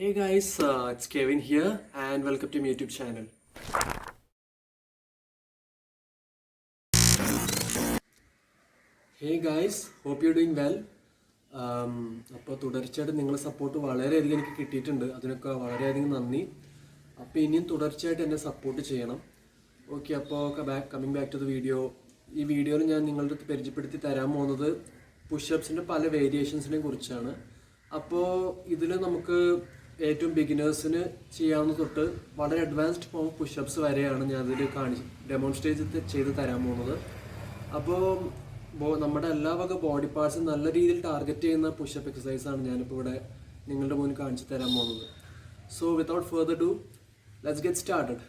Hey guys, it's Kevin here and welcome to my YouTube channel. Hey guys, hope you're doing well. അപ്പോൾ തുടർച്ചയായിട്ട് നിങ്ങളുടെ support വളരെയധികം എനിക്ക് കിട്ടിയിട്ടുണ്ട്. അതിനൊക്കെ വളരെയധികം നന്ദി. അപ്പോൾ ഇനിയും തുടർച്ചയായിട്ട് എന്നെ സപ്പോർട്ട് ചെയ്യണം. ഓക്കെ, അപ്പോൾ coming back to the video. ഈ വീഡിയോയിൽ ഞാൻ നിങ്ങളുടെ അടുത്ത് പരിചയപ്പെടുത്തി തരാൻ പോകുന്നത് പുഷപ്സിൻ്റെ പല വേരിയേഷൻസിനെ കുറിച്ചാണ്. അപ്പോൾ ഇതിൽ നമുക്ക് ഏറ്റവും ബിഗിനേഴ്സിന് ചെയ്യാവുന്ന തൊട്ട് വളരെ അഡ്വാൻസ്ഡ് ഫോം പുഷപ്സ് വരെയാണ് ഞാനതിൽ ഡെമോൺസ്ട്രേറ്റ് ചെയ്ത് തരാൻ പോകുന്നത്. അപ്പോൾ നമ്മുടെ എല്ലാ വക ബോഡി പാർട്സും നല്ല രീതിയിൽ ടാർഗറ്റ് ചെയ്യുന്ന പുഷപ്പ് എക്സസൈസാണ് ഞാനിപ്പോൾ ഇവിടെ നിങ്ങളുടെ മുന്നിൽ കാണിച്ചു തരാൻ പോകുന്നത്. So without further do, let's get started.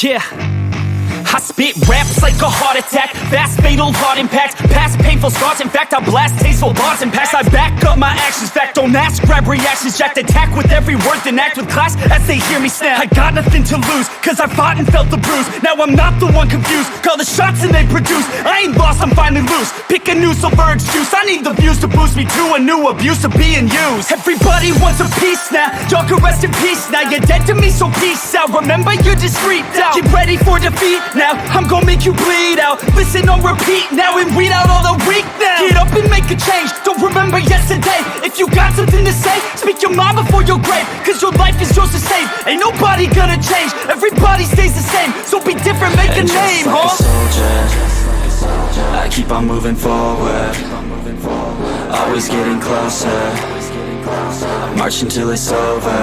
Yeah. I spit raps like a heart attack, fast fatal heart impact, past painful scars, in fact I blast tasteful bars and past. I back up my actions, fact don't ask, grab reactions, jacked attack with every word, then act with class as they hear me snap. I got nothing to lose, cause I fought and felt the bruise, now I'm not the one confused, call the shots and they produce, I ain't lost, I'm finally loose, pick a new silver excuse, I need the views to boost me to a new abuse of being used. Everybody wants a piece now, y'all can rest in peace now, you're dead to me so peace out, remember you're just freaked out, get ready for defeat now. I'm gonna make you bleed out. Listen on repeat now and weed out all the weak now. Get up and make a change. Don't remember yesterday. If you got something to say, speak your mind before your grave. Cause your life is yours to save. Ain't nobody gonna change. Everybody stays the same. So be different, make a name, like a soldier, I keep on moving forward. Always getting closer. I march until it's over.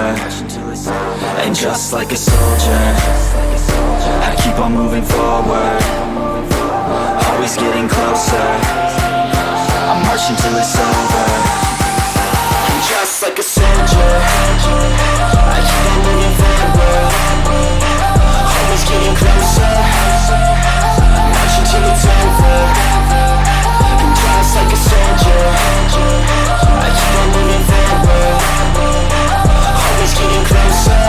And just like a soldier, I keep on moving forward. Always getting closer. I march until it's over. And just like a soldier, I keep on moving forward. Always getting closer. I march until it's over. And just like a soldier, I keep on moving forward. Always getting closer.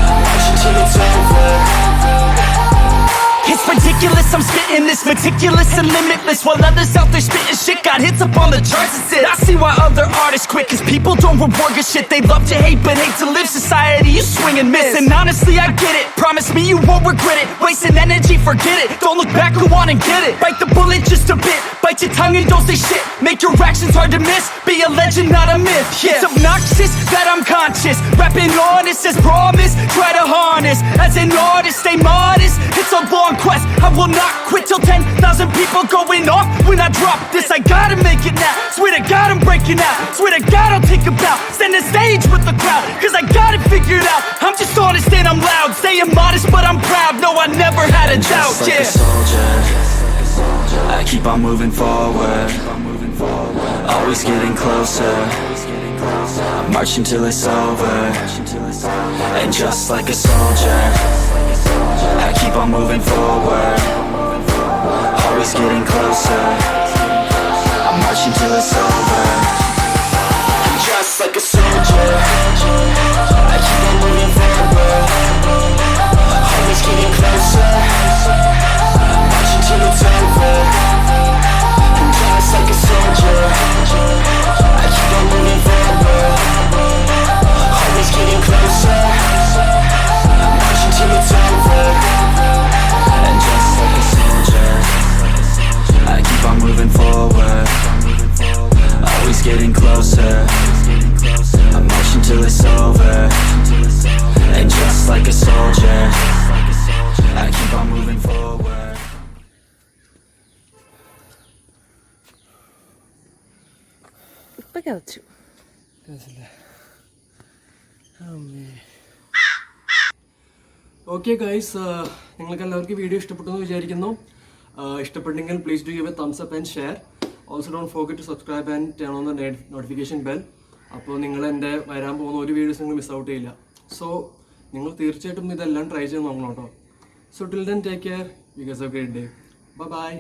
I march until it's over. It's ridiculous, I'm spitting this meticulous and limitless, while others out there spitting shit got hits up on the charts and shit. I see why other artists quit, cause people don't reward good shit. They love to hate but hate to live. Society, you swing and miss. And honestly I get it, promise me you won't regret it. Wasting energy, forget it, don't look back, go on and get it. Bite the bullet just a bit, bite your tongue and don't say shit. Make your actions hard to miss, be a legend not a myth, yeah. It's obnoxious that I'm conscious, rapping honest as promise. Try to harness, as an artist stay modest. It's a long quest, I will not quit till 10,000 people going off when I drop this. I gotta make it now, swear to God I'm breaking out. Swear to God I'll take a bow, stand the stage with the crowd, cause I got it figured out. I'm just honest and I'm loud, staying modest but I'm proud. No, I never had a doubt, just like a soldier, I keep on moving forward. Always getting closer. I march until it's over. And just like a soldier, I keep on moving forward. Always getting closer. I march until it's over. And just like a soldier, I keep on moving forward. Always getting closer. I march until it's over. And just like a soldier, I keep on moving forward. Always getting closer. I march until it's over. And just like a soldier, I keep on moving forward. Always getting closer. I march until it's over. And just like a soldier, I keep on moving forward. Okay guys, നിങ്ങൾക്ക് എല്ലാവർക്കും video ഇഷ്ടപ്പെട്ടു എന്ന് വിചാരിക്കുന്നു. ഇഷ്ടപ്പെട്ടെങ്കിൽ please do give a thumbs up and share. Also don't forget to subscribe and turn on the notification bell. അപ്പോൾ നിങ്ങൾ എൻ്റെ വരാൻ പോകുന്ന ഒരു വീഡിയോസ് നിങ്ങൾ മിസ് ഔട്ട് ചെയ്യില്ല. സോ നിങ്ങൾ തീർച്ചയായിട്ടും ഇതെല്ലാം ട്രൈ ചെയ്ത് നോക്കണം കേട്ടോ. So till then take care, you guys have A great day. Bye bye.